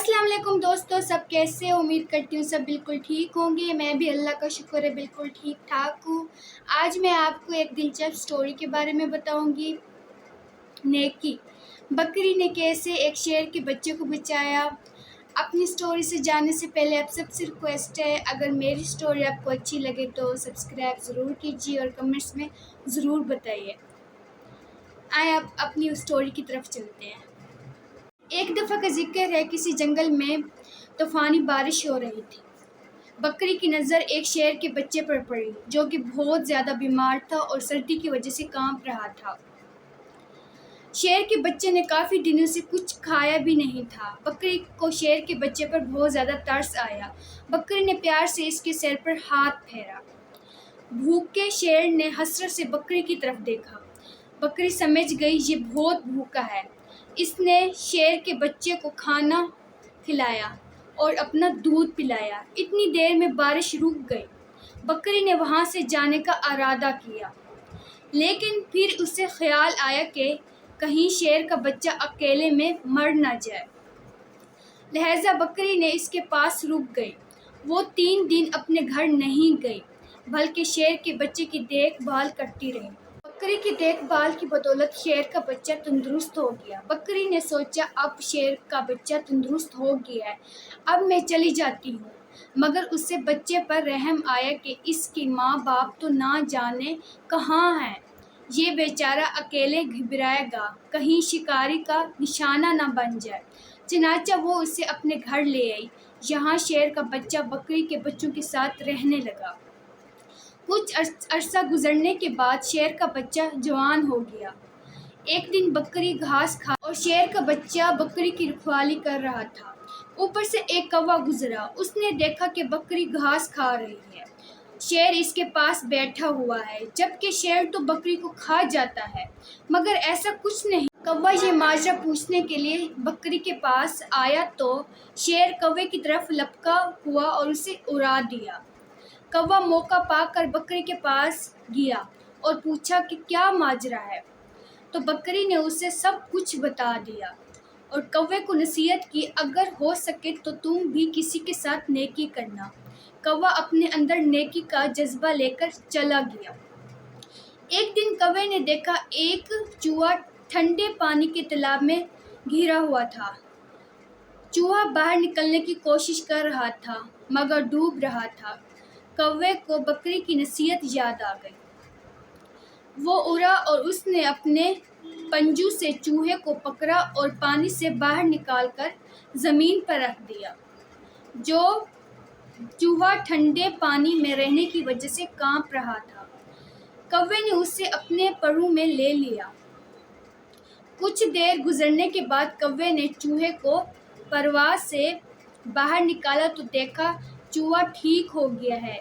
अस्सलाम वालेकुम दोस्तों, सब कैसे हो? उम्मीद करती हूँ सब बिल्कुल ठीक होंगे। मैं भी अल्लाह का शुक्र है बिल्कुल ठीक ठाक हूँ। आज मैं आपको एक दिलचस्प स्टोरी के बारे में बताऊँगी। नेकी, बकरी ने कैसे एक शेर के बच्चे को बचाया। अपनी स्टोरी से जाने से पहले आप सबसे रिक्वेस्ट है, अगर मेरी स्टोरी आपको अच्छी लगे तो सब्सक्राइब ज़रूर कीजिए और कमेंट्स में ज़रूर बताइए। आए आप अपनी स्टोरी की तरफ चलते हैं। एक दफ़ा का जिक्र है, किसी जंगल में तूफ़ानी बारिश हो रही थी। बकरी की नज़र एक शेर के बच्चे पर पड़ी, जो कि बहुत ज़्यादा बीमार था और सर्दी की वजह से कांप रहा था। शेर के बच्चे ने काफ़ी दिनों से कुछ खाया भी नहीं था। बकरी को शेर के बच्चे पर बहुत ज़्यादा तरस आया। बकरी ने प्यार से इसके सिर पर हाथ फेरा। भूखे शेर ने हसरत से बकरी की तरफ देखा। बकरी समझ गई ये बहुत भूखा है। इसने शेर के बच्चे को खाना खिलाया और अपना दूध पिलाया। इतनी देर में बारिश रुक गई। बकरी ने वहाँ से जाने का इरादा किया, लेकिन फिर उसे ख्याल आया कि कहीं शेर का बच्चा अकेले में मर ना जाए। लिहाजा बकरी ने इसके पास रुक गई। वो 3 दिन अपने घर नहीं गई, बल्कि शेर के बच्चे की देखभाल करती रही। बकरी की देखभाल की बदौलत शेर का बच्चा तंदुरुस्त हो गया। बकरी ने सोचा, अब शेर का बच्चा तंदुरुस्त हो गया है, अब मैं चली जाती हूँ। मगर उससे बच्चे पर रहम आया कि इसके माँ बाप तो ना जाने कहाँ हैं। ये बेचारा अकेले घबराएगा, कहीं शिकारी का निशाना ना बन जाए। चनाचा वो उसे अपने घर ले आई। यहाँ शेर का बच्चा बकरी के बच्चों के साथ रहने लगा। कुछ अरसा गुजरने के बाद शेर का बच्चा जवान हो गया। एक दिन बकरी घास खा और शेर का बच्चा बकरी की रखवाली कर रहा था। ऊपर से एक कौवा गुजरा। उसने देखा कि बकरी घास खा रही है। शेर इसके पास बैठा हुआ है, जबकि शेर तो बकरी को खा जाता है, मगर ऐसा कुछ नहीं। कौवा ये माजरा पूछने के लिए बकरी के पास आया तो शेर कौवे की तरफ लपका हुआ और उसे उड़ा दिया। कौवा मौका पाकर बकरी के पास गया और पूछा कि क्या माजरा है, तो बकरी ने उसे सब कुछ बता दिया और कौवे को नसीहत की, अगर हो सके तो तुम भी किसी के साथ नेकी करना। कौवा अपने अंदर नेकी का जज्बा लेकर चला गया। एक दिन कौवे ने देखा एक चूहा ठंडे पानी के तालाब में घिरा हुआ था। चूहा बाहर निकलने की कोशिश कर रहा था, मगर डूब रहा था। कौवे को बकरी की नसीहत याद आ गई। वो उड़ा और उसने अपने पंजू से चूहे को पकड़ा और पानी से बाहर निकालकर ज़मीन पर रख दिया। जो चूहा ठंडे पानी में रहने की वजह से कांप रहा था। कौवे ने उसे अपने परों में ले लिया। कुछ देर गुजरने के बाद कौवे ने चूहे को परवास से बाहर निकाला तो देखा चूहा ठीक हो गया है,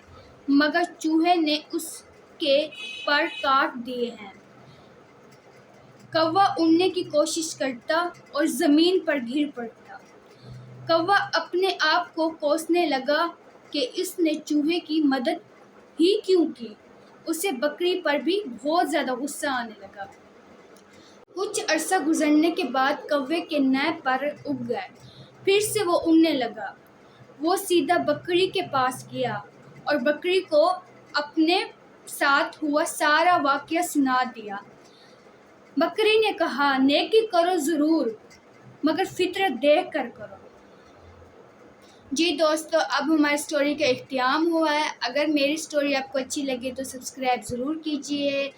मगर चूहे ने उसके पर काट दिए हैं। कौवा उड़ने की कोशिश करता और ज़मीन पर गिर पड़ता। कौवा अपने आप को कोसने लगा कि इसने चूहे की मदद ही क्यों की। उसे बकरी पर भी बहुत ज़्यादा गुस्सा आने लगा। कुछ अरसा गुजरने के बाद कौवे के नए पर उग गए। फिर से वो उड़ने लगा। वो सीधा बकरी के पास गया और बकरी को अपने साथ हुआ सारा वाक़या सुना दिया। बकरी ने कहा, नेकी करो ज़रूर, मगर फितरत देख कर करो। जी दोस्तों, अब हमारी स्टोरी का इख्तिताम हुआ है। अगर मेरी स्टोरी आपको अच्छी लगे तो सब्सक्राइब ज़रूर कीजिए।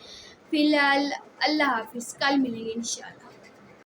फ़िलहाल अल्लाह हाफ़िज़, कल मिलेंगे इंशाअल्लाह।